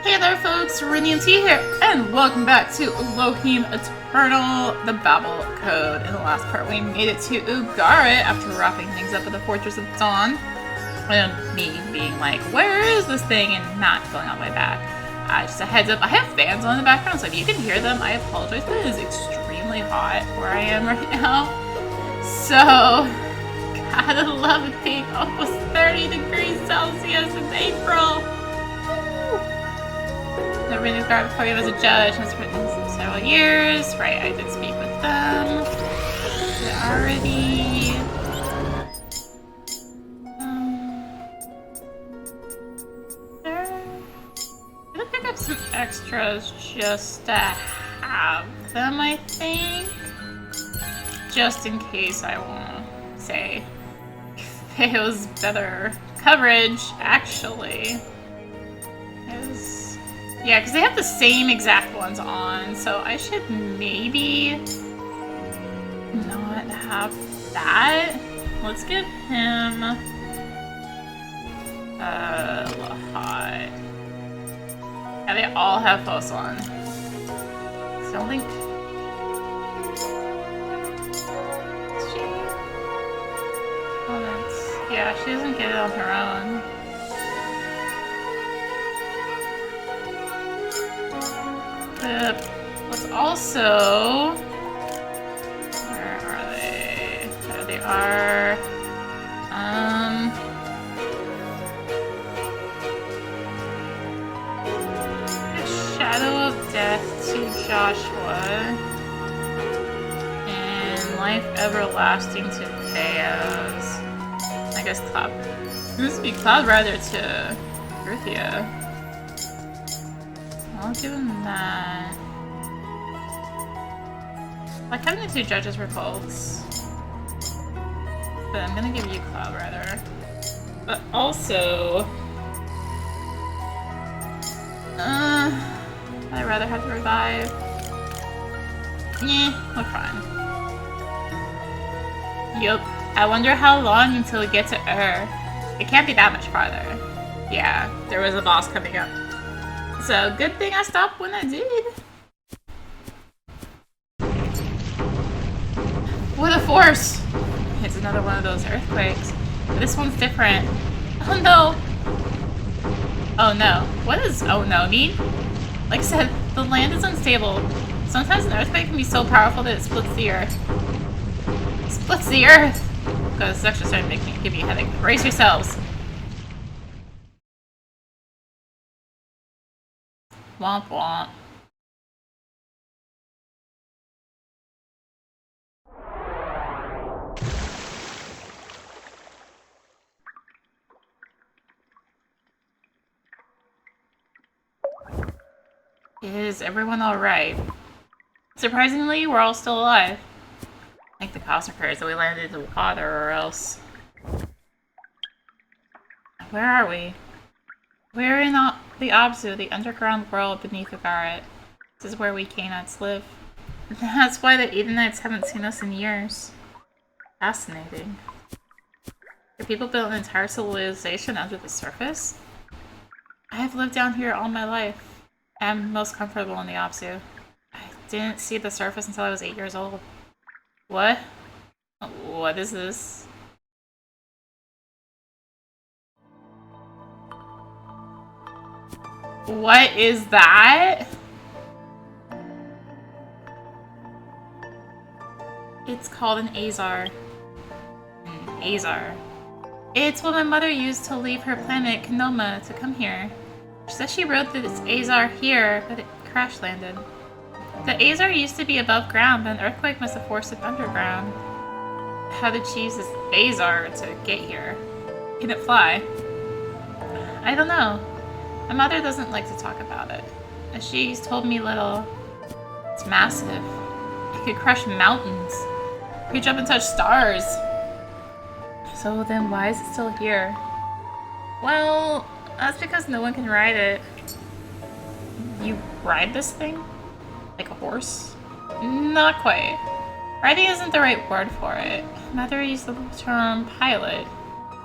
Hey there folks, rinimt here, and welcome back to Elohim Eternal, the Babel Code. In the last part we made it to Ugarit after wrapping things up at the Fortress of Dawn. And me being like, where is this thing? And not going all the way back. Just a heads up, I have fans on in the background, so if you can hear them, I apologize, but it is extremely hot where I am right now. So, gotta love it being almost 30 degrees Celsius in April. Never been to Ugarit before you as a judge. Has written several years. Right, I did speak with them. Already. There. I'm gonna pick up some extras just to have them, I think. Just in case I wanna say it was better coverage, actually. Yeah, because they have the same exact ones on, so I should maybe not have that. Let's give him hot. Yeah, they all have posts on. So I don't think yeah, she doesn't get it on her own. Let's also... Where are they? There they are. Shadow of Death to Joshua. And Life Everlasting to Theos. I guess Cloud... It used to be Cloud Rider to Ruthia. I'll give him that. Like having the two judges were cults. But I'm gonna give you Cloud Rider. But also... I'd rather have to revive. We're fine. Yup. I wonder how long until we get to It can't be that much farther. Yeah, there was a boss coming up. So, good thing I stopped when I did. What a force! It's another one of those earthquakes. But this one's different. Oh no! Oh no. What does oh no mean? Like I said, the land is unstable. Sometimes an earthquake can be so powerful that it splits the earth. It splits the earth! Because it's actually starting to give me a headache. Brace yourselves! Womp womp. Is everyone alright? Surprisingly, we're all still alive. I think the cops repairs that we landed in the water or else. Where are we? We're in the Abzu, the underground world beneath Ugarit. This is where we Canaanites live. That's why the Edenites haven't seen us in years. Fascinating. The people built an entire civilization under the surface? I have lived down here all my life. I'm most comfortable in the Abzu. I didn't see the surface until I was 8 years old. What? What is this? What is that? It's called an Azar. An Azar. It's what my mother used to leave her planet, Kanoma, to come here. She says she wrote that it's Azar here, but it crash landed. The Azar used to be above ground, but an earthquake must have forced it underground. How did she use this Azar to get here? Can it fly? I don't know. My mother doesn't like to talk about it. She's told me little. It's massive. It could crush mountains. Reach up and touch stars. So then why is it still here? Well, that's because no one can ride it. You ride this thing? Like a horse? Not quite. Riding isn't the right word for it. Mother used the term pilot.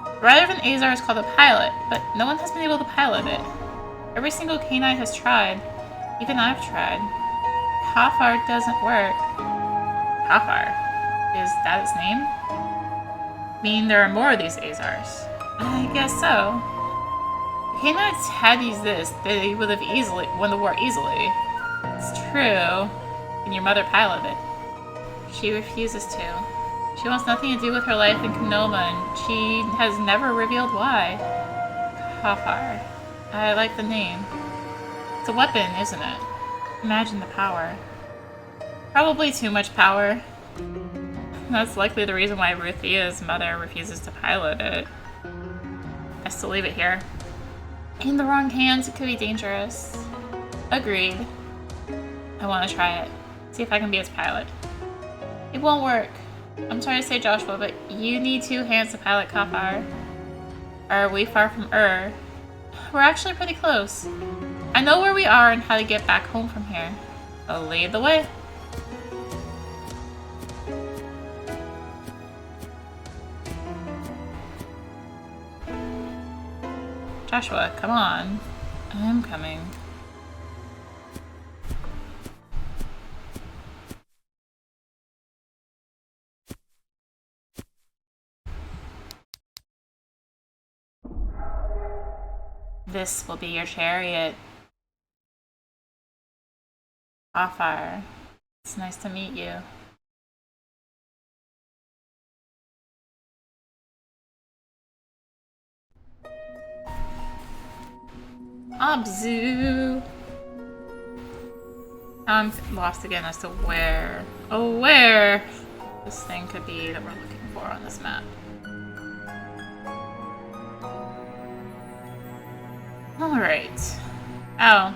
The rider of an Azar is called a pilot, but no one has been able to pilot it. Every single canine has tried. Even I've tried. Kafar doesn't work. Kafar? Is that his name? Mean there are more of these Azars? I guess so. The canines had used this, they would have easily won the war easily. It's true. And your mother piloted it. She refuses to. She wants nothing to do with her life in Kenoma, and she has never revealed why. Kafar. I like the name. It's a weapon, isn't it? Imagine the power. Probably too much power. That's likely the reason why Ruthia's mother refuses to pilot it. Best to leave it here. In the wrong hands, it could be dangerous. Agreed. I want to try it. See if I can be its pilot. It won't work. I'm sorry to say, Joshua, but you need 2 hands to pilot Kafar. Are we far from We're actually pretty close. I know where we are and how to get back home from here. I'll lead the way. Joshua, come on. I'm coming. This will be your chariot. Kafar. It's nice to meet you. Abzu. I'm lost again as to where this thing could be that we're looking for on this map. Alright. Oh.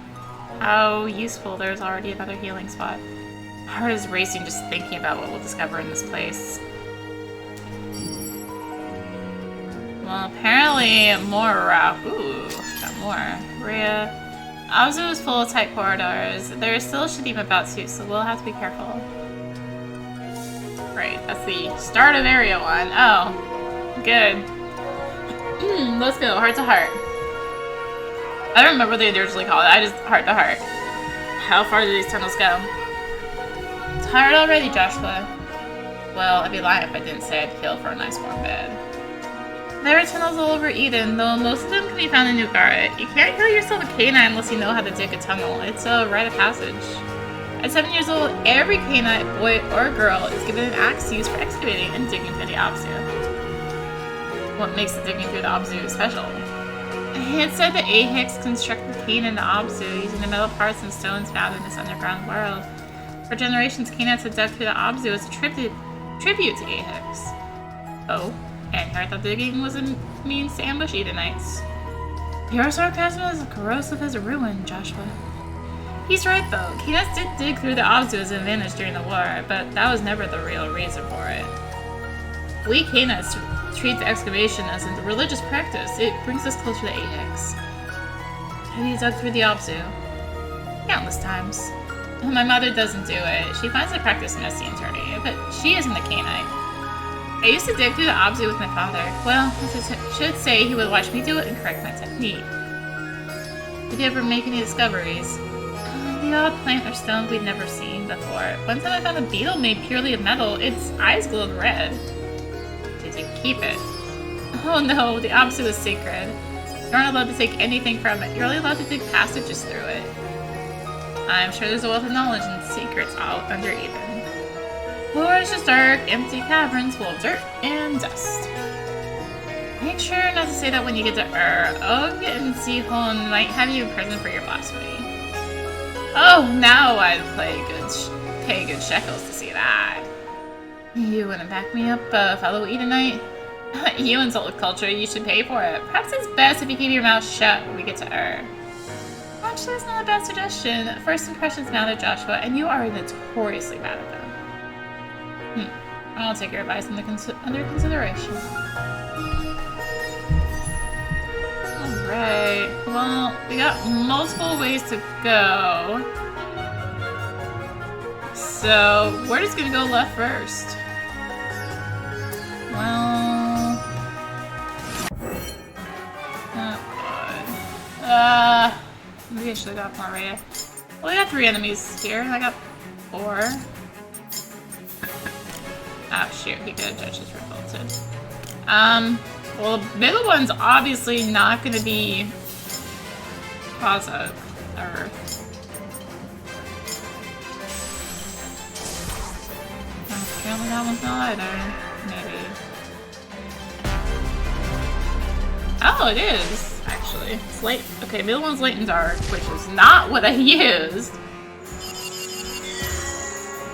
How useful, there's already another healing spot. My heart is racing just thinking about what we'll discover in this place. Well, apparently more Ooh, got more. Rhea. Abzu is full of tight corridors. There is still a Shadim about too, so we'll have to be careful. Right, that's the start of Area 1. Oh, good. Let's go, heart to heart. I don't remember what they originally called it. I just heart to heart. How far do these tunnels go? Tired already, Joshua. Well, I'd be lying if I didn't say I'd kill for a nice warm bed. There are tunnels all over Eden, though most of them can be found in Ugarit. You can't kill yourself a canine unless you know how to dig a tunnel. It's a rite of passage. At 7 years old, every canine, boy or girl, is given an axe used for excavating and digging through the Abzu. What makes the digging through the Abzu special? It said that Ahix constructed the cane in the Abzu using the metal parts and stones found in this underground world. For generations, Canaanites had dug through the Abzu as a tribute to Ahix. Oh, and here I thought digging was a means to ambush Edenites. Your sarcasm is as corrosive as a ruin, Joshua. He's right though. Canaanites did dig through the Abzu as an advantage during the war, but that was never the real reason for it. We Canaanites treat the excavation as a religious practice. It brings us closer to Ahix. Have you dug through the Abzu? Countless times. My mother doesn't do it. She finds the practice messy and dirty, but she isn't a Canaanite. I used to dig through the Abzu with my father. Well, I should say he would watch me do it and correct my technique. Did you ever make any discoveries? The odd plant or stone we'd never seen before. One time I found a beetle made purely of metal. Its eyes glowed red. Did you keep it? Oh no, the Abzu is sacred. You aren't allowed to take anything from it. You're only allowed to dig passages through it. I'm sure there's a wealth of knowledge and secrets out under Eden. Or it's just dark, empty caverns full of dirt and dust. Make sure not to say that when you get to Ugg and Sihon might have you in prison for your blasphemy. Oh, now I'd pay good shekels to see that. You wouldn't back me up, fellow Edenite? You insult culture, you should pay for it. Perhaps it's best if you keep your mouth shut when we get to Actually, that's not a bad suggestion. First impressions matter, Joshua, and you are notoriously bad at them. I'll take your advice under consideration. Alright, well, we got multiple ways to go. So, we're just gonna go left first. Well... oh god. Maybe I should have got more rare. Well, I got 3 enemies here, and I got 4. Oh shoot, he could have just revolted. Well, the middle one's obviously not gonna be Plaza, or... Apparently that one's not either. Maybe. Oh, it is, actually. It's light. Okay, middle one's light and dark, which is not what I used.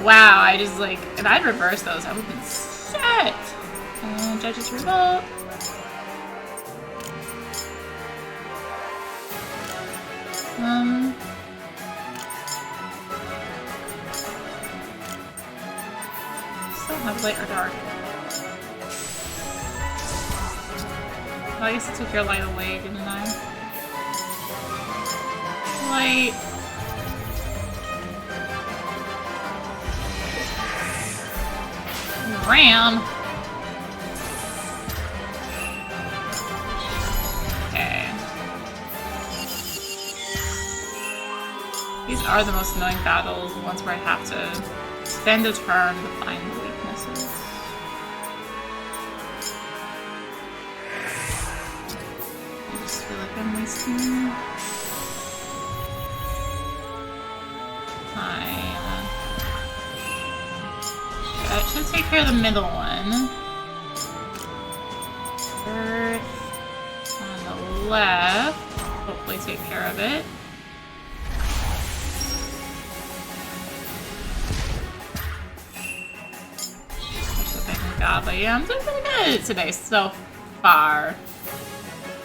Wow, I just like, if I'd reversed those, I would've been set. Judges revolt. Still have light or dark. Well, I guess I took your light away, didn't I? Light. Ram. Okay. These are the most annoying battles, the ones where I have to spend a turn to find the weaknesses. I just feel like I'm wasting time. Okay, that should take care of the middle one. Earth on the left. Hopefully take care of it. God, but yeah, I'm doing pretty good today so far.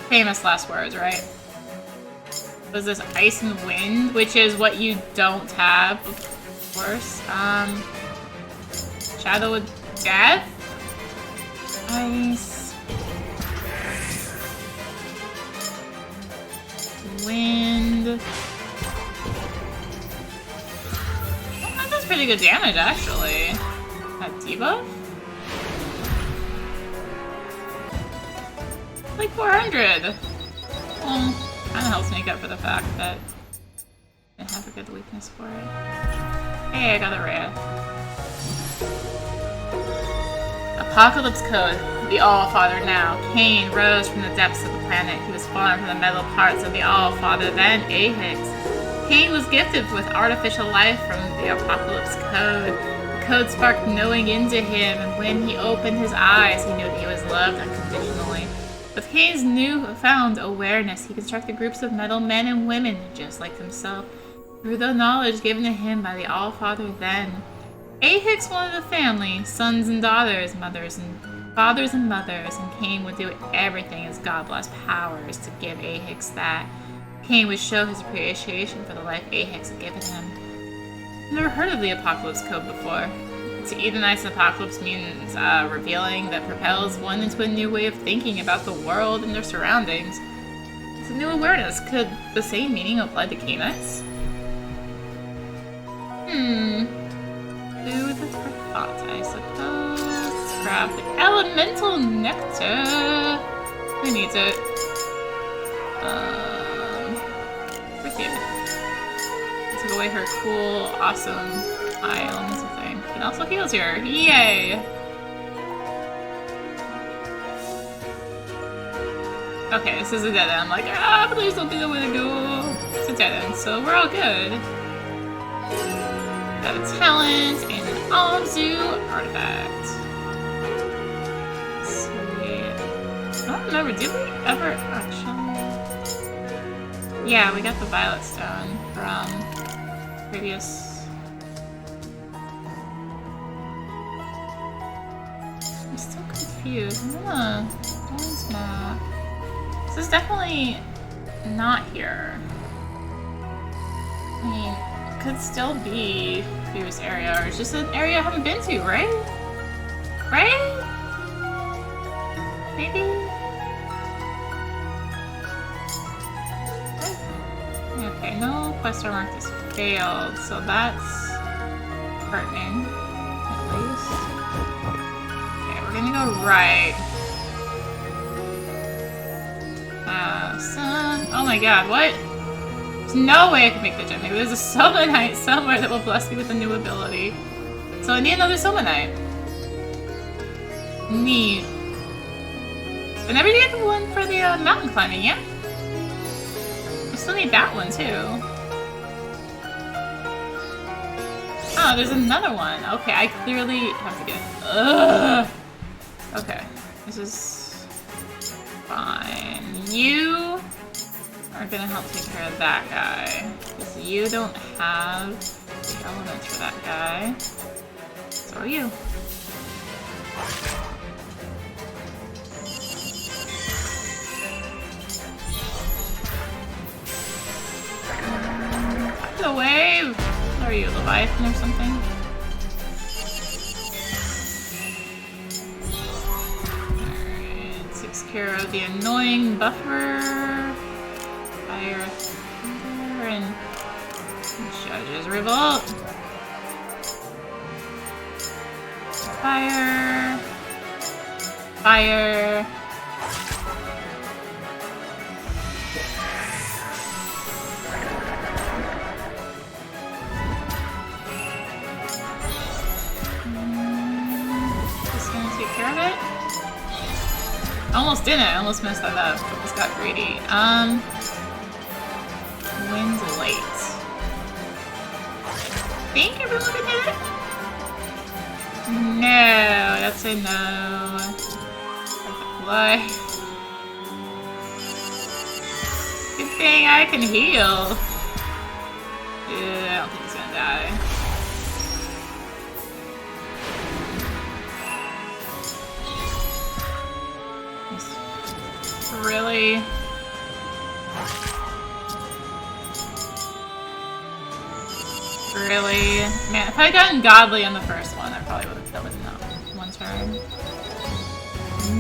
Famous last words, right? Was this ice and wind, which is what you don't have, of course. Shadow of death? Ice. Wind. Oh, that does pretty good damage, actually. That debuff? Like 400! Well, kinda helps make up for the fact that I have a good weakness for it. Hey, I got a rare. Apocalypse Code. The All-Father now. Cain rose from the depths of the planet. He was formed from the metal parts of the All-Father, then Ahix. Cain was gifted with artificial life from the Apocalypse Code. The code sparked knowing into him, and when he opened his eyes, he knew that he was loved unconditionally. With Cain's newfound awareness, he constructed groups of metal men and women just like himself, through the knowledge given to him by the All-Father then. Ahix wanted a family, sons and daughters, fathers and mothers, and Cain would do everything his God-blessed powers to give Ahix that. Cain would show his appreciation for the life Ahix had given him. I've never heard of the Apocalypse Code before. To Edenites, Apocalypse means revealing that propels one into a new way of thinking about the world and their surroundings. It's a new awareness. Could the same meaning apply to Cainites? Food for thought, I suppose. Let's grab the elemental nectar. Who needs it? Freaking. Took away her cool, awesome high elemental thing. It also heals here. Yay! Okay, this is a dead end. I'm like, please don't be the way to go. It's a dead end, so we're all good. Got a talent and an Almzu artifact. Sweet. I don't remember, did we ever actually? Yeah, we got the Violet Stone from previous. I'm still confused. Where's map? This is definitely not here. I mean, it could still be previous area, or it's just an area I haven't been to, right? Right? Maybe? Okay, no quest or mark is failed, so that's heartening, at least. Okay, we're gonna go right. Son. Oh my god, what? There's no way I can make the jump. Maybe there's a Summonite somewhere that will bless me with a new ability. So I need another Summonite. Neat. I never did get the one for the mountain climbing, yeah? I still need that one too. Oh, there's another one. Okay, I clearly have to get it. Ugh. Okay, this is fine. You are gonna help take care of that guy. Because you don't have the elements for that guy. So are you. The wave! Are you a Leviathan or something? Alright, takes care of the annoying buffer. Fire Thunder and Judge's Revolt. Fire. Fire. Care of it? Almost didn't. I almost messed that up. Almost got greedy. Wind's late. Think everyone can hit it? No, that's a no. Why? Good thing I can heal. Yeah, I don't think he's gonna die. Really? Really? Man, if I had gotten godly on the first one, I probably would have killed it in one turn.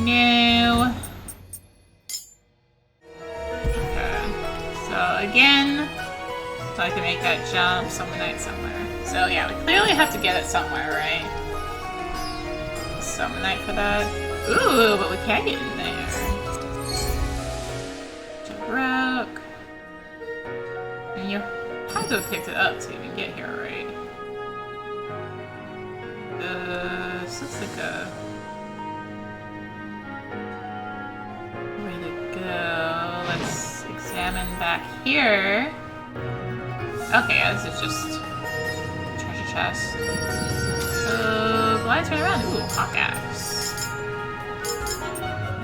No. Okay. So again, so I can make that jump Summonite somewhere. So yeah, we clearly have to get it somewhere, right? Summonite for that. Ooh, but we can't get in there. Rock. And you have to have picked it up to even get here, right? This looks like a way to go. Let's examine back here. Okay, yeah, this is just treasure chest. So, glide turn around. Ooh, hawk axe.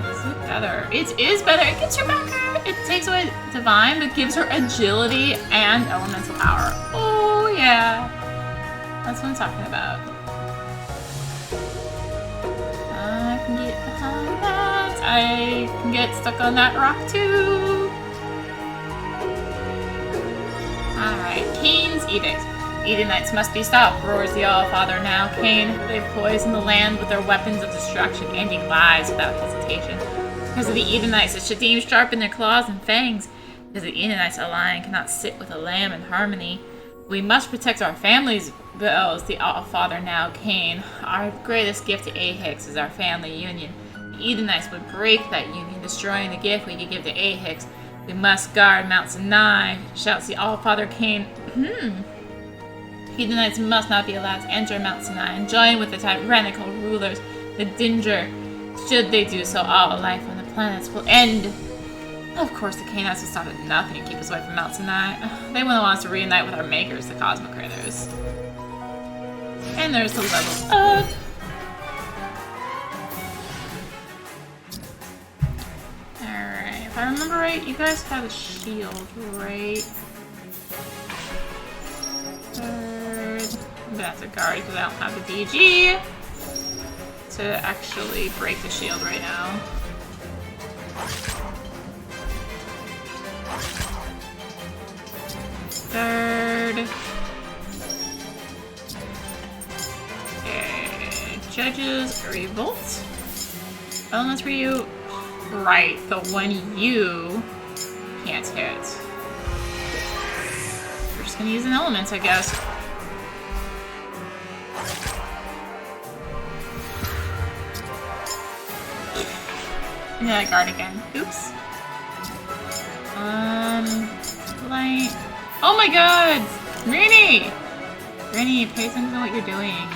Is it better? It is better. It gets your backer. It takes away divine, but gives her agility and elemental power. Oh yeah, that's what I'm talking about. I can get behind that. I can get stuck on that rock too. All right, Cain's edict. Edomites must be stopped, roars the All-Father now. Cain, they poison the land with their weapons of destruction, ending lives without hesitation. Because of the Edomites, the Shaddim sharpen their claws and fangs. Because the Edomites, a lion cannot sit with a lamb in harmony. We must protect our families, bells the All-Father now, Cain. Our greatest gift to Ahix is our family union. The Edomites would break that union, destroying the gift we could give to Ahix. We must guard Mount Sinai, shouts the All-Father Cain. Edomites must not be allowed to enter Mount Sinai and join with the tyrannical rulers, the Dinger. Should they do so, all life on the planets will end. Of course, the Cainites will stop at nothing to keep us away from Mount Sinai. They wouldn't want us to reunite with our makers, the Cosmic Critters. And there's the level up. Alright, if I remember right, you guys have a shield, right? Third. I'm gonna have to guard because I don't have the DG to actually break the shield right now. Third. Okay. Judges Revolt. Elements for you. Right, the one you can't hit. We're just gonna use an element, I guess. Yeah, guard again. Oops. Light. Oh my god! Rini! Rini, pay attention to what you're doing.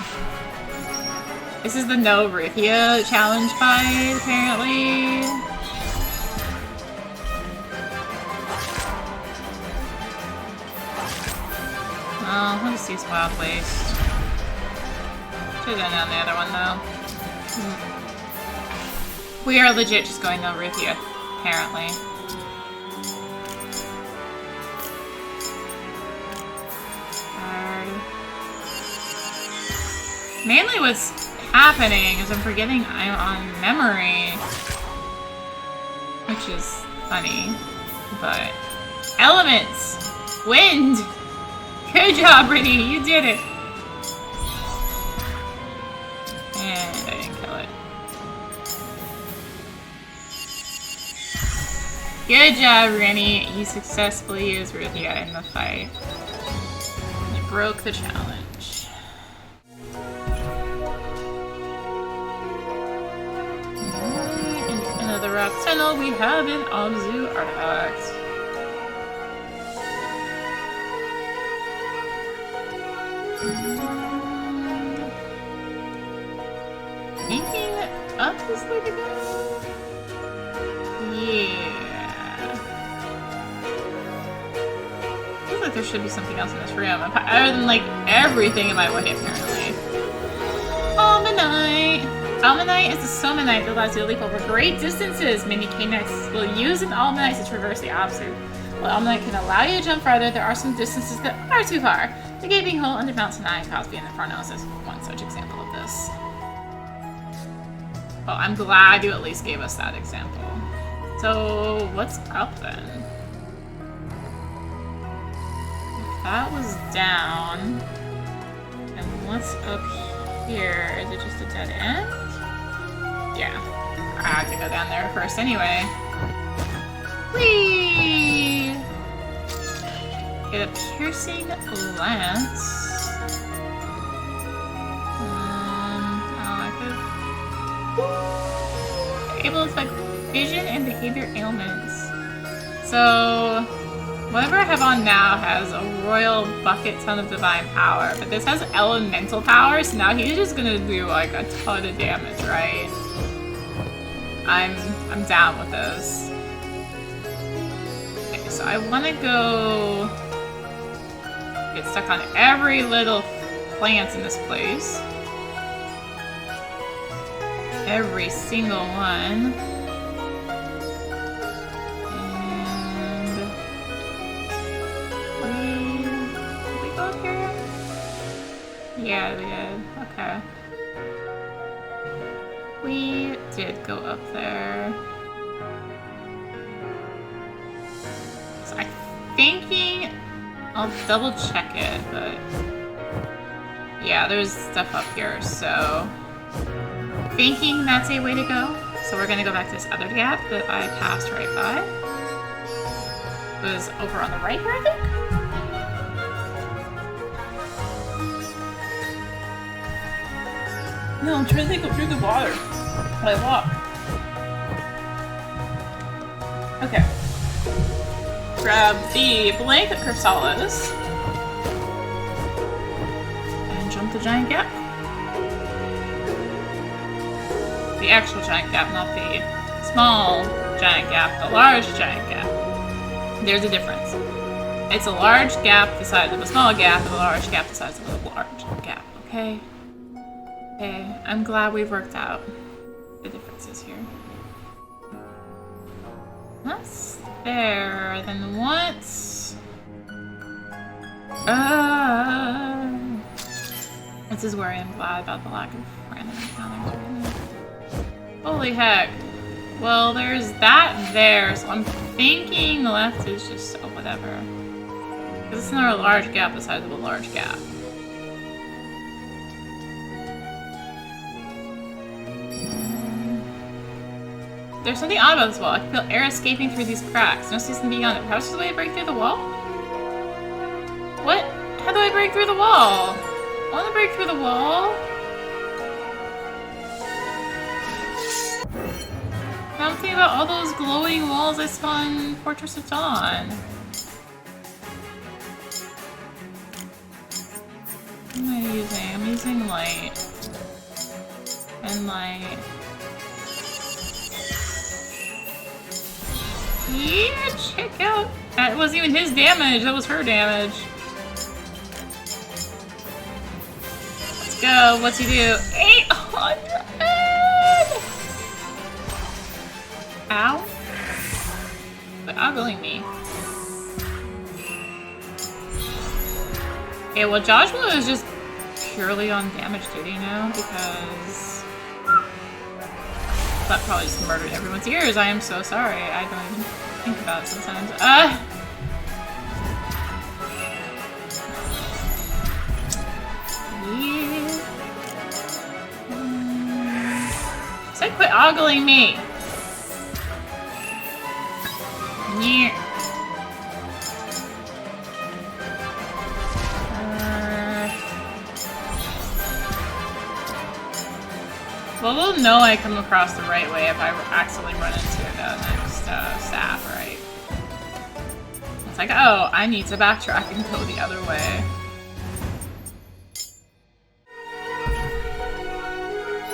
This is the no Ruthia challenge fight, apparently. Oh, I'll just use Wild Waste. Should've done it on the other one, though. We are legit just going no Ruthia, apparently. Mainly what's happening is I'm forgetting I'm on memory. Which is funny. But... Elements! Wind! Good job, Brittany! You did it! And I didn't kill it. Good job, Rennie! You successfully used Ruthia in the fight. You broke the challenge. The rock tunnel, we have an Abzu artifact. Thinking up is the way to go? Yeah. Feels like there should be something else in this room, other than like everything in my way, apparently. Almanite! Almanite is a Somanite that allows you to leap over great distances. Many K-Knights will use an Almanite to traverse the obstacle. While Almanite can allow you to jump farther, there are some distances that are too far. The gaping hole under Mountain 9, Cosby, and Infernos is one such example of this. Well, I'm glad you at least gave us that example. So, what's up then? If that was down, and what's up here? Is it just a dead end? Yeah, I had to go down there first anyway. Whee! Get a piercing lance. Able to affect vision and behavior ailments. So, whatever I have on now has a royal bucket ton of divine power, but this has elemental power, so now he's just gonna do like a ton of damage, right? I'm down with this. Okay, so I want to go get stuck on every little plant in this place. Every single one. And did we go up here? Yeah, we did. Okay. We did go up there. So I'm thinking I'll double check it, but yeah, there's stuff up here, so thinking that's a way to go. So we're gonna go back to this other gap that I passed right by. It was over on the right here, I think? No, I'm trying to think through the water while I walk. Okay. Grab the blank chrysalis and jump the giant gap. The actual giant gap, not the small giant gap, the large giant gap. There's a difference. It's a large gap the size of a small gap and a large gap the size of a large gap, okay? Okay, I'm glad we've worked out the differences here. That's there, then once... This is where I am glad about the lack of random encounters right now. Holy heck. Well, there's that there, so I'm thinking the left is just, oh, whatever. Because it's not a large gap the size of a large gap. There's something odd about this wall. I can feel air escaping through these cracks. No season beyond it. Perhaps there's a way to break through the wall? What? How do I break through the wall? I want to break through the wall. I'm thinking about all those glowing walls I saw in Fortress of Dawn. am I using? I'm using light. And light. Yeah, check out. That wasn't even his damage, that was her damage. Let's go, what's he do? 800! Ow. But ogling me. Okay, well Joshua is just purely on damage duty now because that probably just murdered everyone's ears. I am so sorry. I don't even think about it sometimes. Yeah. So quit ogling me. Yeah. Well, we'll know I come across the right way if I accidentally run into the next staff, right? It's like, oh, I need to backtrack and go the other way.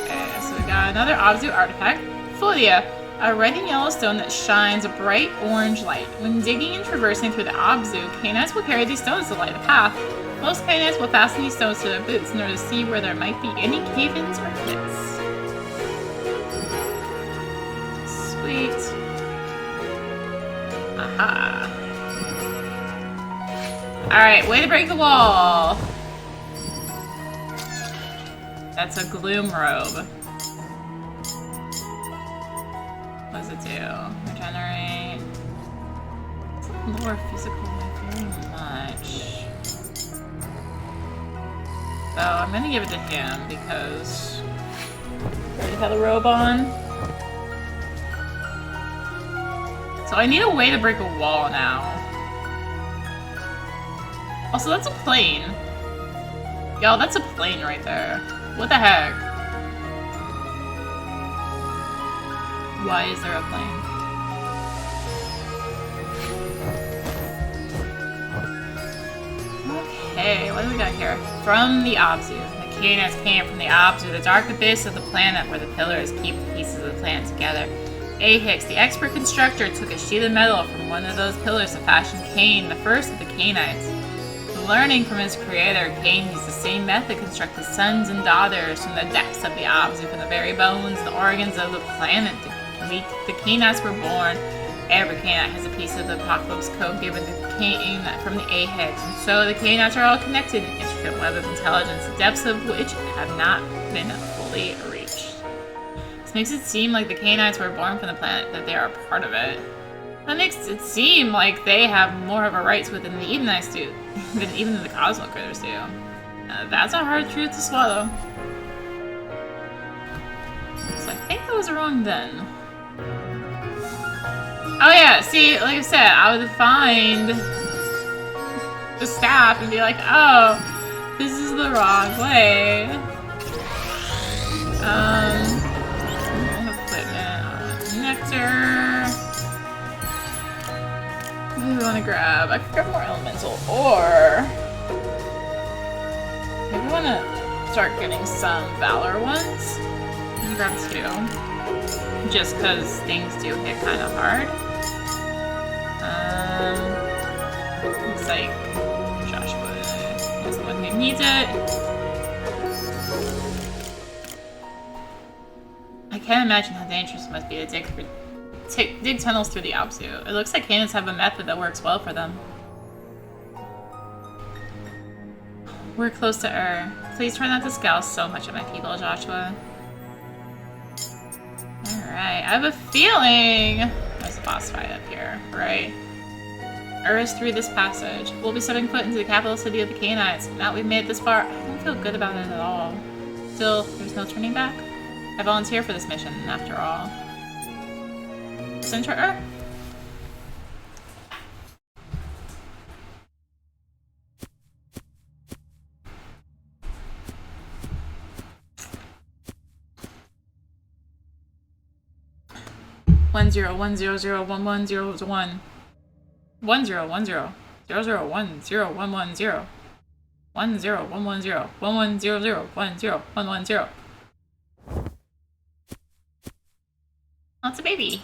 Okay, so we got another Abzu artifact. Folia, a red and yellow stone that shines a bright orange light. When digging and traversing through the Abzu, Canaanites will carry these stones to light the path. Most Canaanites will fasten these stones to their boots in order to see where there might be any cave-ins or pits. Sweet. Aha. Alright, way to break the wall. That's a gloom robe. What does it do? Regenerate. It's like more physical, like very much. So I'm gonna give it to him because I already have the robe on. So I need a way to break a wall now. Also, that's a plane. Y'all, that's a plane right there. What the heck? Why is there a plane? Okay, what do we got here? From the Abzu. The Canaanites came from the Abzu, the dark abyss of the planet where the pillars keep the pieces of the planet together. Ahix, the expert constructor, took a sheet of metal from one of those pillars to fashion Cain, the first of the Canaanites. Learning from his creator, Cain used the same method to construct his sons and daughters from the depths of the Abzu, from the very bones and organs of the planet. The Canaanites were born. Every Canaanite has a piece of the Apocalypse Code given to Cain from the Ahix, and so the Canaanites are all connected in an intricate web of intelligence, the depths of which have not been fully reached. Makes it seem like the Canaanites were born from the planet, that they are a part of it. That makes it seem like they have more of a right to it than the Edenites do, than even the Cosmic Critters do. That's a hard truth to swallow. So I think that was wrong then. Oh yeah, see, like I said, I would find the staff and be like, oh, this is the wrong way. Nectar. What do we want to grab? I could grab more elemental, or maybe I want to start getting some Valor ones. And grab 2, just because things do hit kind of hard. Looks like Joshua is the one who needs it. I can't imagine how dangerous it must be to dig tunnels through the Abzu. It looks like Canaanites have a method that works well for them. We're close to Ur. Please try not to scowl so much at my people, Joshua. Alright, I have a feeling there's a boss fight up here, right? Ur is through this passage. We'll be stepping foot into the capital city of the Canaanites. Now we've made it this far, I don't feel good about it at all. Still, there's no turning back. I volunteer for this mission, after all. Center Ur? One zero one zero zero 110 1 0 1 0 0 0 1 0 1 1 0. 10 110 1100 10 110. Oh, it's a baby.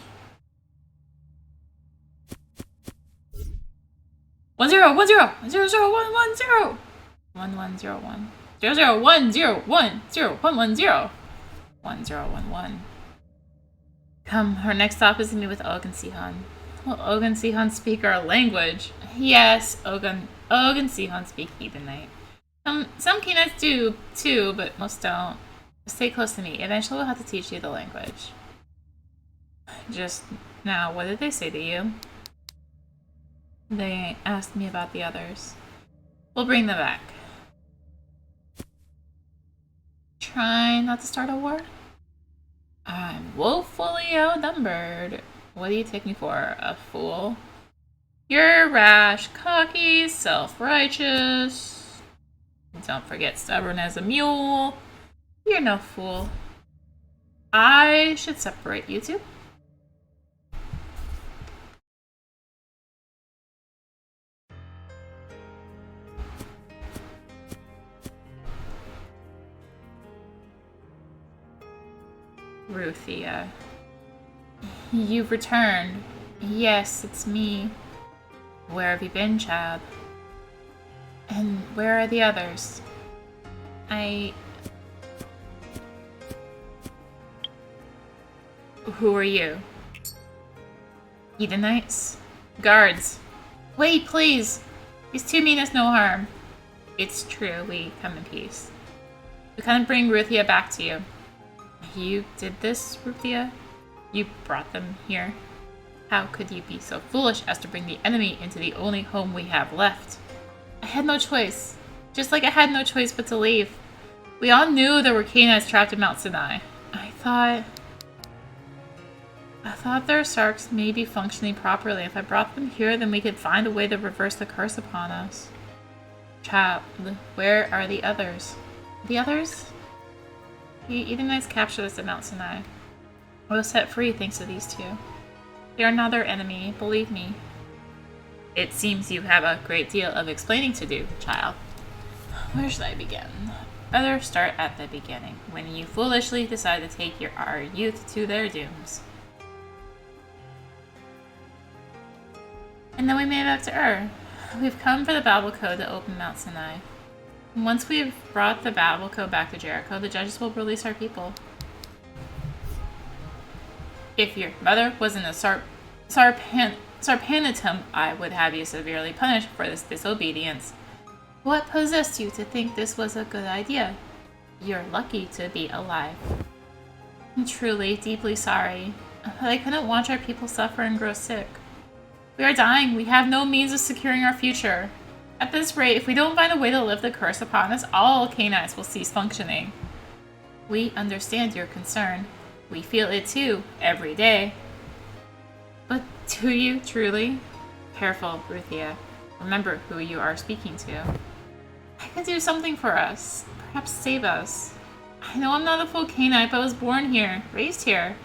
10 10 0 0 110 1101 0010 1011. Come, our next stop is to meet with Og and Sihon. Will Og and Sihon speak our language? Yes, Og and Sihon speak Heathenite. Some Canaanites do too, but most don't. Stay close to me. Eventually we'll have to teach you the language. Just now, what did they say to you? They asked me about the others. We'll bring them back. Try not to start a war? I'm woefully outnumbered. What do you take me for, a fool? You're rash, cocky, self-righteous. Don't forget stubborn as a mule. You're no fool. I should separate you two. Ruthia. You've returned. Yes, it's me. Where have you been, child? And where are the others? Who are you? Heathenites? Guards. Wait, please! These two mean us no harm. It's true, we come in peace. We can't bring Ruthia back to you. You did this, Ruthia? You brought them here? How could you be so foolish as to bring the enemy into the only home we have left? I had no choice. Just like I had no choice but to leave. We all knew there were Canaanites trapped in Mount Sinai. I thought their sarks may be functioning properly. If I brought them here, then we could find a way to reverse the curse upon us. Child, where are the others? The others? The Edomites captured us at Mount Sinai. I was set free thanks to these two. They are not their enemy, believe me. It seems you have a great deal of explaining to do, child. Where should I begin? Better start at the beginning, when you foolishly decided to take our youth to their dooms. And then we made it back to Ur. We've come for the Babel Code to open Mount Sinai. Once we've brought the Babel Code back to Jericho, the judges will release our people. If your mother wasn't a Sarpanitum, I would have you severely punished for this disobedience. What possessed you to think this was a good idea? You're lucky to be alive. I'm truly, deeply sorry, but I couldn't watch our people suffer and grow sick. We are dying. We have no means of securing our future. At this rate, if we don't find a way to lift the curse upon us, all Canaanites will cease functioning. We understand your concern. We feel it too, every day. But do you, truly? Careful, Ruthia. Remember who you are speaking to. I could do something for us. Perhaps save us. I know I'm not a full Canaanite, but I was born here, raised here.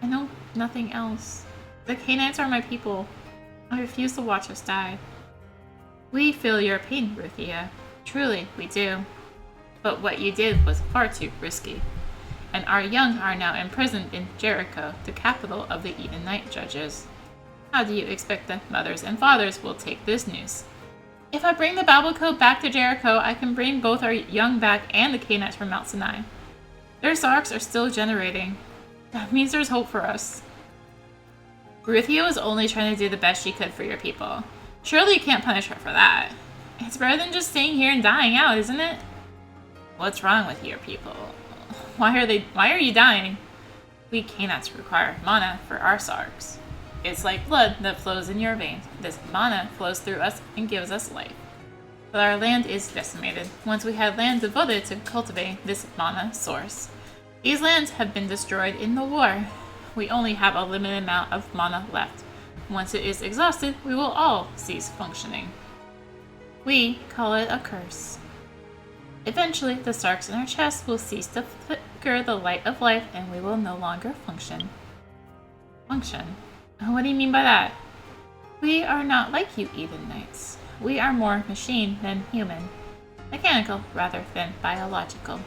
I know nothing else. The Canaanites are my people. I refuse to watch us die. We feel your pain, Ruthia. Truly, we do. But what you did was far too risky. And our young are now imprisoned in Jericho, the capital of the Edomite judges. How do you expect the mothers and fathers will take this news? If I bring the Babel Code back to Jericho, I can bring both our young back and the Canaanites from Mount Sinai. Their sarks are still generating. That means there's hope for us. Ruthia was only trying to do the best she could for your people. Surely you can't punish her for that. It's better than just staying here and dying out, isn't it? What's wrong with your people? Why are you dying? We Canaanites require mana for our sarks. It's like blood that flows in your veins. This mana flows through us and gives us life. But our land is decimated. Once we had land devoted to cultivate this mana source. These lands have been destroyed in the war. We only have a limited amount of mana left. Once it is exhausted, we will all cease functioning. We call it a curse. Eventually, the sarks in our chests will cease to flicker the light of life and we will no longer function. Function? What do you mean by that? We are not like you Edomite. We are more machine than human. Mechanical rather than biological.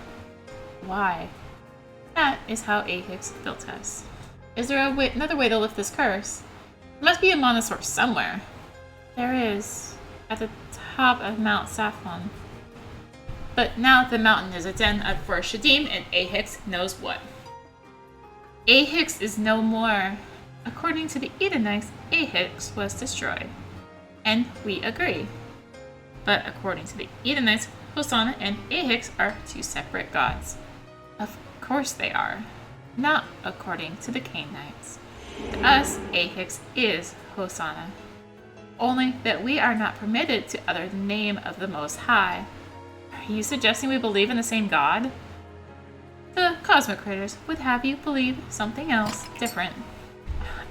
Why? That is how Ahix built us. Is there another way to lift this curse? There must be a monosaur somewhere. There is, at the top of Mount Saffron. But now the mountain is a den for Shadim, and Ahix knows what. Ahix is no more. According to the Edomites, Ahix was destroyed. And we agree. But according to the Edomites, Hosanna and Ahix are two separate gods. Of course they are. Not according to the Canaanites. To us, Ahix is Hosanna. Only that we are not permitted to utter the name of the Most High. Are you suggesting we believe in the same God? The Cosmic Creators would have you believe something else different.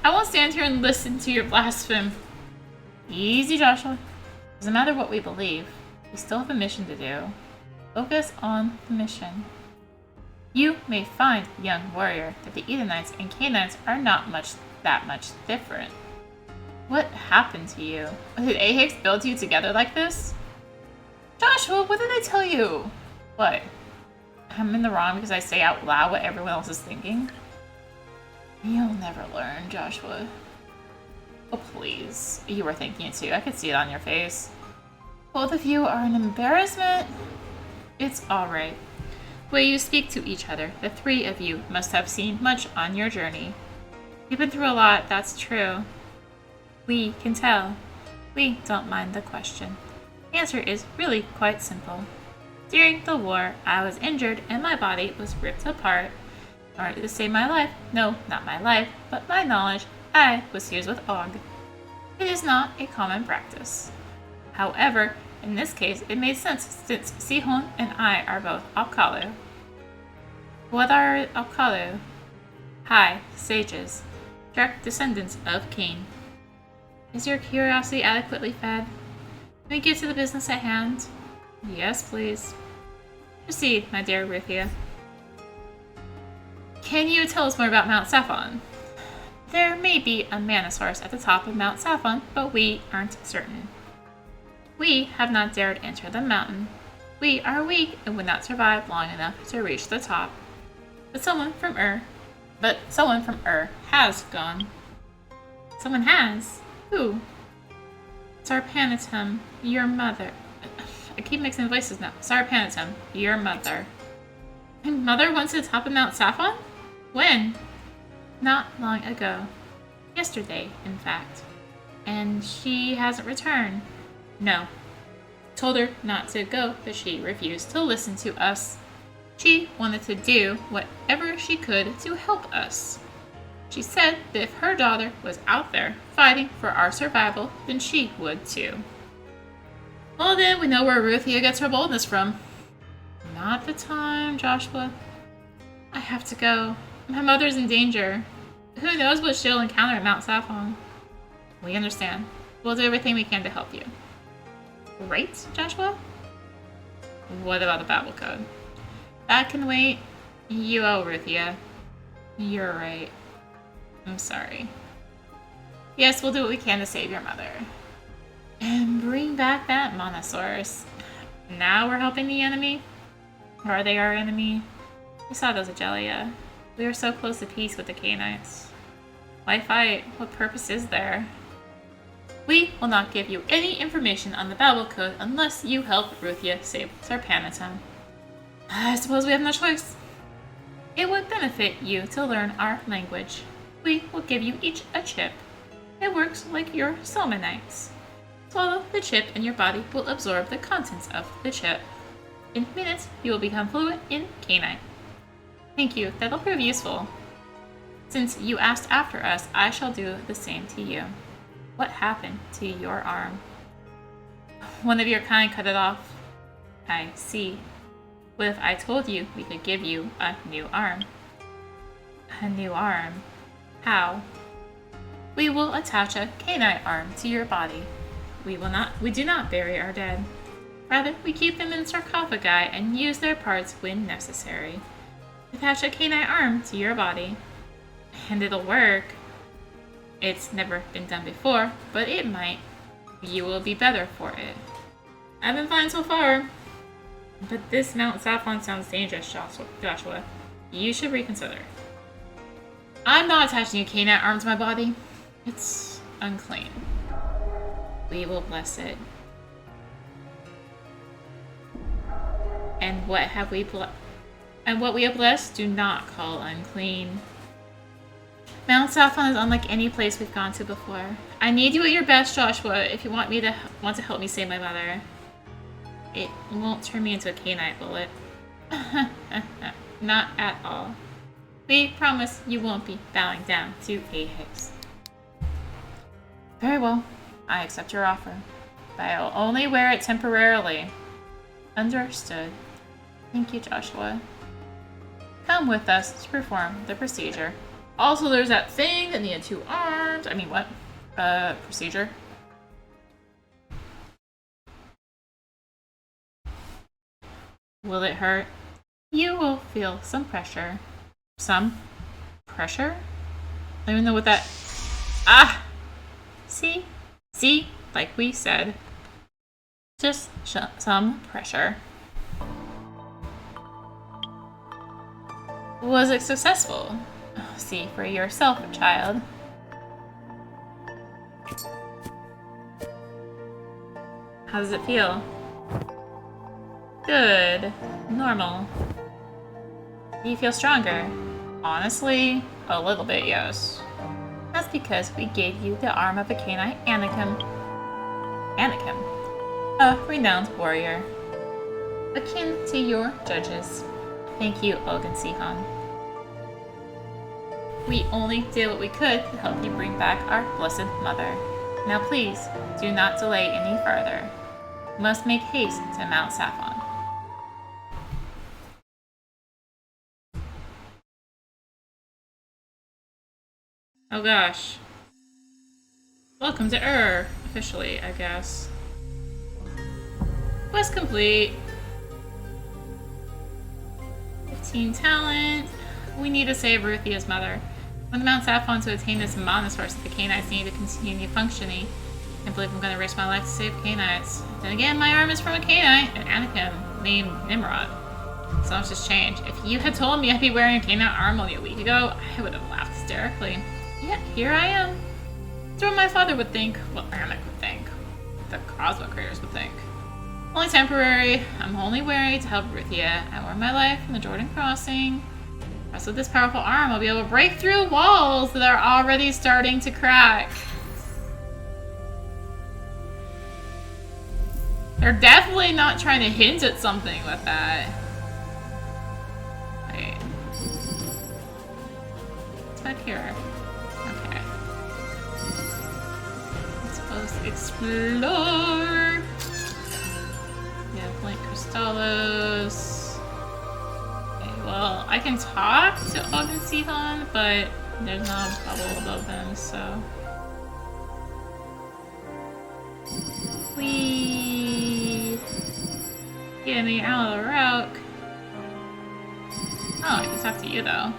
I won't stand here and listen to your blasphemy. Easy, Joshua. Doesn't matter what we believe. We still have a mission to do. Focus on the mission. You may find, young warrior, that the Edomites and Canaanites are not that much different. What happened to you? Did Ahix build you together like this? Joshua, what did I tell you? What? I'm in the wrong because I say out loud what everyone else is thinking? You'll never learn, Joshua. Oh, please. You were thinking it too. I could see it on your face. Both of you are an embarrassment. It's alright. The way you speak to each other, the three of you must have seen much on your journey. You've been through a lot, that's true. We can tell. We don't mind the question. The answer is really quite simple. During the war, I was injured and my body was ripped apart. In order to save my life, no, not my life, but my knowledge, I was fused with Og. It is not a common practice. However, in this case, it made sense since Sihon and I are both Alkalu. What are Alkalu? High sages, direct descendants of Cain. Is your curiosity adequately fed? Can we get to the business at hand? Yes, please. Proceed, my dear Ruthia. Can you tell us more about Mount Saffron? There may be a Manosaurus at the top of Mount Saffron, but we aren't certain. We have not dared enter the mountain. We are weak and would not survive long enough to reach the top. But someone from Ur has gone. Someone has? Who? Sarpanitum, your mother. I keep mixing voices now. Sarpanitum, your mother. My mother went to the top of Mount Saffron? When? Not long ago. Yesterday, in fact. And she hasn't returned. No. Told her not to go, but she refused to listen to us. She wanted to do whatever she could to help us. She said that if her daughter was out there fighting for our survival, then she would too. Well then, we know where Ruthia gets her boldness from. Not the time, Joshua. I have to go. My mother's in danger. Who knows what she'll encounter at Mount Saffron? We understand. We'll do everything we can to help you. Right, Joshua? What about the Babel Code? That can wait. You owe Ruthia. You're right. I'm sorry. Yes, we'll do what we can to save your mother. And bring back that Monosaurus. Now we're helping the enemy? Or are they our enemy? We saw those Agelia. We were so close to peace with the Canaanites. Why fight? What purpose is there? We will not give you any information on the Babel Code unless you help Ruthia save Sarpanitum. I suppose we have no choice. It would benefit you to learn our language. We will give you each a chip. It works like your Salmonites. Swallow the chip and your body will absorb the contents of the chip. In minutes, you will become fluent in Canaanite. Thank you, that'll prove useful. Since you asked after us, I shall do the same to you. What happened to your arm? One of your kind cut it off. I see. What if I told you we could give you a new arm? A new arm? How? We will attach a Canaanite arm to your body. We do not bury our dead. Rather, we keep them in sarcophagi and use their parts when necessary. Attach a Canaanite arm to your body. And it'll work. It's never been done before, but it might. You will be better for it. I've been fine so far. But this Mount Saffron sounds dangerous, Joshua. You should reconsider. I'm not attaching a Canaanite arm to my body. It's unclean. We will bless it. And what we have blessed, do not call unclean. Mount Saffron is unlike any place we've gone to before. I need you at your best, Joshua, if you want to help me save my mother. It won't turn me into a Canaanite, will it? Not at all. We promise you won't be bowing down to Ahix. Very well. I accept your offer. But I will only wear it temporarily. Understood. Thank you, Joshua. Come with us to perform the procedure. Also, there's that thing that needed 2 arms. I mean, what? Procedure. Will it hurt? You will feel some pressure. Some pressure? I don't even know what that... Ah! See? See? Like we said. Just some pressure. Was it successful? Oh, see for yourself, child. How does it feel? Good. Normal. Do you feel stronger? Honestly, a little bit, yes. That's because we gave you the arm of a Canaanite Anakim. Anakim? A renowned warrior. Akin to your judges. Thank you, Ogun Sihon. We only did what we could to help you bring back our blessed mother. Now please, do not delay any further. You must make haste to Mount Saffron. Oh gosh. Welcome to officially, I guess. Quest complete. 15 talent. We need to save Ruthia's mother. When the Mount Saffron to attain this monosaurus that the Canaanites need to continue functioning. I can't believe I'm going to risk my life to save Canaanites. Then again, my arm is from a Canaanite, an Anakim, named Nimrod. So much has changed. If you had told me I'd be wearing a Canaanite arm only a week ago, I would have laughed hysterically. Yet here I am. That's what my father would think. Well, Anak would think. The Cosmo creators would think. Only temporary. I'm only wearing it to help Ruthia. I wore my life from the Jordan crossing. Also, with this powerful arm, I'll be able to break through walls that are already starting to crack. They're definitely not trying to hint at something with that. Wait. What's back here? Okay. Let's both explore. Yeah, blank crystallos. Okay, well, I can talk to Ogun Sihon, but there's not a bubble above them, so. Whee! Get me out of the rock. Oh, I can talk to you though.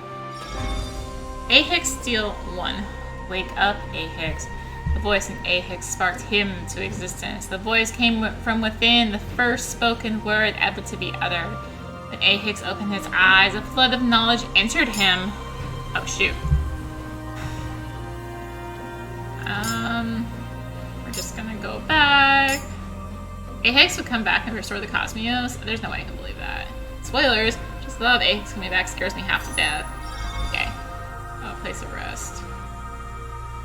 Ahix Steel 1. Wake up, Ahix. The voice in Ahix sparked him to existence. The voice came from within, the first spoken word ever to be uttered. When Ahix opened his eyes, a flood of knowledge entered him. Oh shoot. We're just gonna go back. Ahix would come back and restore the Cosmos. There's no way I can believe that. Spoilers. Just love Ahix coming back scares me half to death. Okay. Oh, place of rest.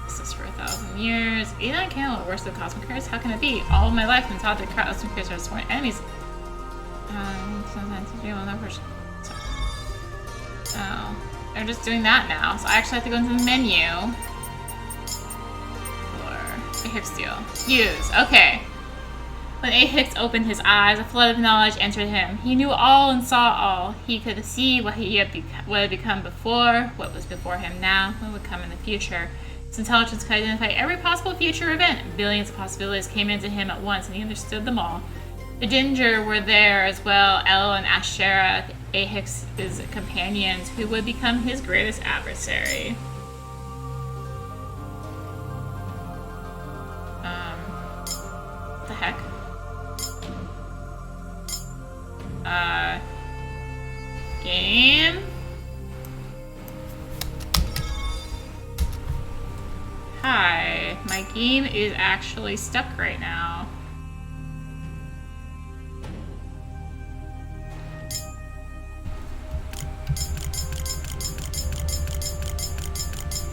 This is for 1,000 years. Eden can't worse than Cosmic Curse. How can it be? All my life, I've been taught that Cosmic Curse are sworn enemies. Sometimes to do on first. Oh, they're just doing that now. So I actually have to go into the menu. For Ahix Steel. Use. Okay. When Ahix opened his eyes, a flood of knowledge entered him. He knew all and saw all. He could see what what had become before, what was before him now, what would come in the future. His intelligence could identify every possible future event. Billions of possibilities came into him at once, and he understood them all. The Ginger were there as well, El and Asherah, Ahix's companions, who would become his greatest adversary. What the heck? Game? Hi. My game is actually stuck right now.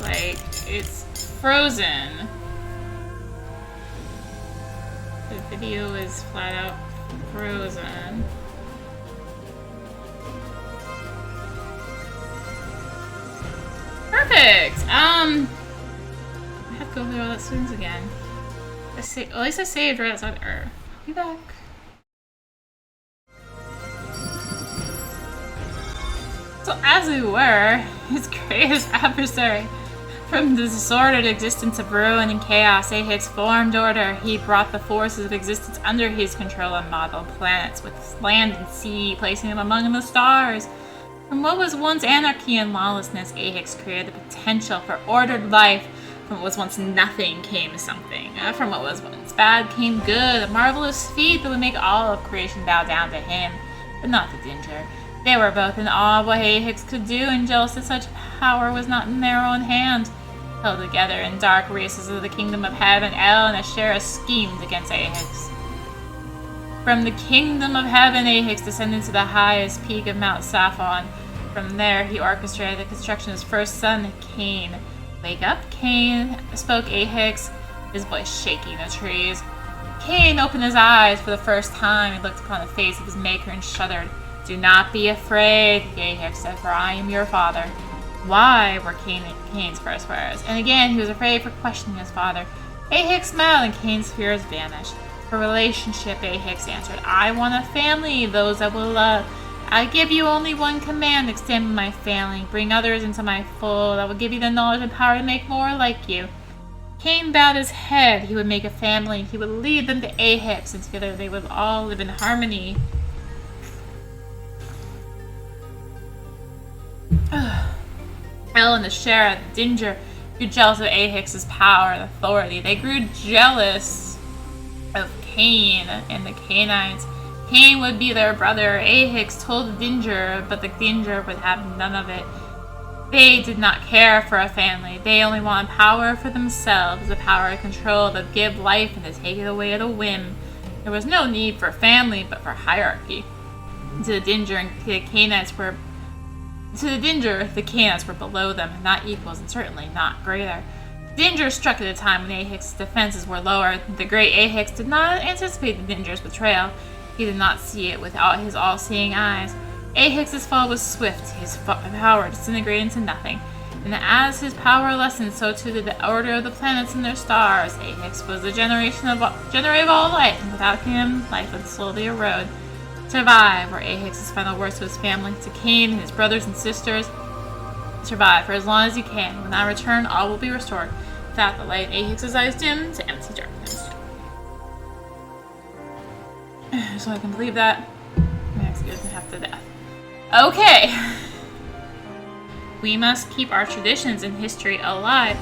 Like, it's frozen. The video is flat out frozen. Perfect! I have to go through all that students again. At least I saved right outside Earth. I'll be back. So as we were, his greatest adversary, from the disordered existence of ruin and chaos, Ahix formed order. He brought the forces of existence under his control and modeled planets with land and sea, placing them among the stars. From what was once anarchy and lawlessness, Ahix created the potential for ordered life. From what was once nothing came something. From what was once bad came good, a marvelous feat that would make all of creation bow down to him, but not to Dinger. They were both in awe of what Ahix could do, and jealous that such power was not in their own hands. Held together in dark races of the kingdom of heaven, El and Ashera schemed against Ahix. From the kingdom of heaven, Ahix descended to the highest peak of Mount Saphon. From there, he orchestrated the construction of his first son, Cain. Wake up, Cain, spoke Ahix, his voice shaking the trees. Cain opened his eyes for the first time and looked upon the face of his maker and shuddered. Do not be afraid, Ahix said, for I am your father. Why were Cain's first words? And again, he was afraid for questioning his father. Ahix smiled and Cain's fears vanished. For relationship, Ahix answered, I want a family, those I will love. I give you only one command, extend my family, bring others into my fold. I will give you the knowledge and power to make more like you. Cain bowed his head. He would make a family. He would lead them to Ahix, and together they would all live in harmony. El and the Sheriff, Dinger, grew jealous of Ahix's power and authority. They grew jealous of Cain and the Cainites. Cain would be their brother. Ahix told the Dinger, but the Dinger would have none of it. They did not care for a family. They only wanted power for themselves, the power and control that give life and to take it away at a whim. There was no need for family, but for hierarchy. To the Dinger, the Cainites were below them, not equals, and certainly not greater. Dinger struck at a time when Ahix's defenses were lower. The great Ahix did not anticipate the Dinger's betrayal. He did not see it with his all-seeing eyes. Ahix's fall was swift, his power disintegrated into nothing. And as his power lessened, so too did the order of the planets and their stars. Ahix was the generator of all life, and without him, life would slowly erode. Survive were Ahix's final words to his family, to Cain and his brothers and sisters. Survive for as long as you can. When I return, all will be restored. Without the light, Ahix's eyes dim to empty darkness. So I can believe that. Max gives me half to death. Okay! We must keep our traditions and history alive,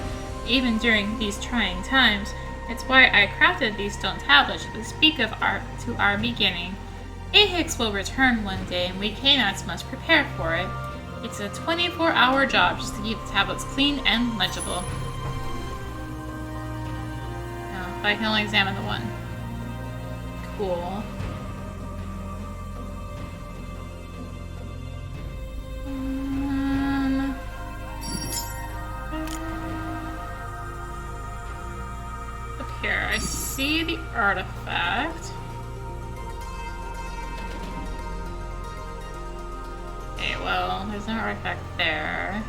even during these trying times. It's why I crafted these stone tablets to speak of our beginning. Ahix will return one day, and we Cainites must prepare for it. It's a 24-hour job just to keep the tablets clean and legible. Now, if I can only examine the one. Cool. Up here, I see the artifact. Okay, well, there's no artifact there.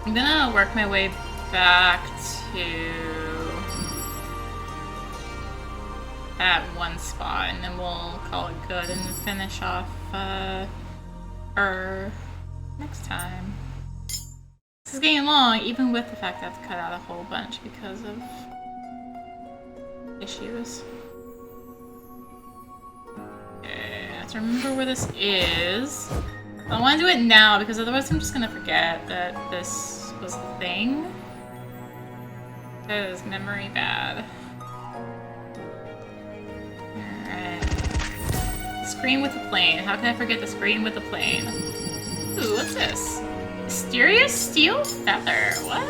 I'm gonna work my way back to that one spot, and then we'll call it good and finish off next time. This is getting long, even with the fact that I have to cut out a whole bunch because of issues. Okay, I have to remember where this is. I want to do it now because otherwise I'm just gonna forget that this was a thing. Because memory bad. Alright. screen with a plane. How can I forget the screen with a plane? Ooh, what's this? Mysterious steel feather. What?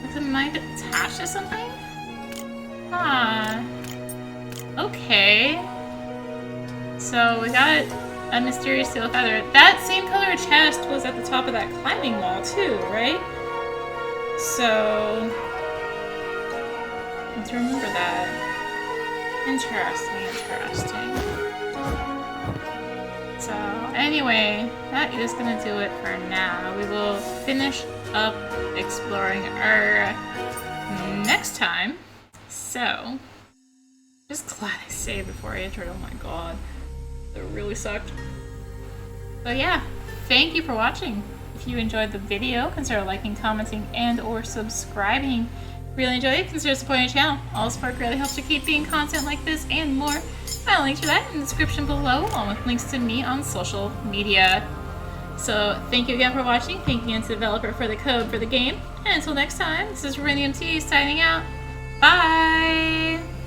Is it might attached to something? Huh. Okay. So we got a mysterious steel feather. That same color chest was at the top of that climbing wall too, right? So let's remember that. Interesting. So anyway, that is gonna do it for now. We will finish up exploring our next time. So just glad I saved before I entered. Oh my god. That really sucked. But yeah, thank you for watching. If you enjoyed the video, consider liking, commenting, and or subscribing. Really enjoyed it, consider supporting the channel. All support greatly helps to keep being content like this and more. I'll link to that in the description below, along with links to me on social media. So thank you again for watching. Thank you again to the developer for the code for the game. And until next time, this is rinimt signing out. Bye!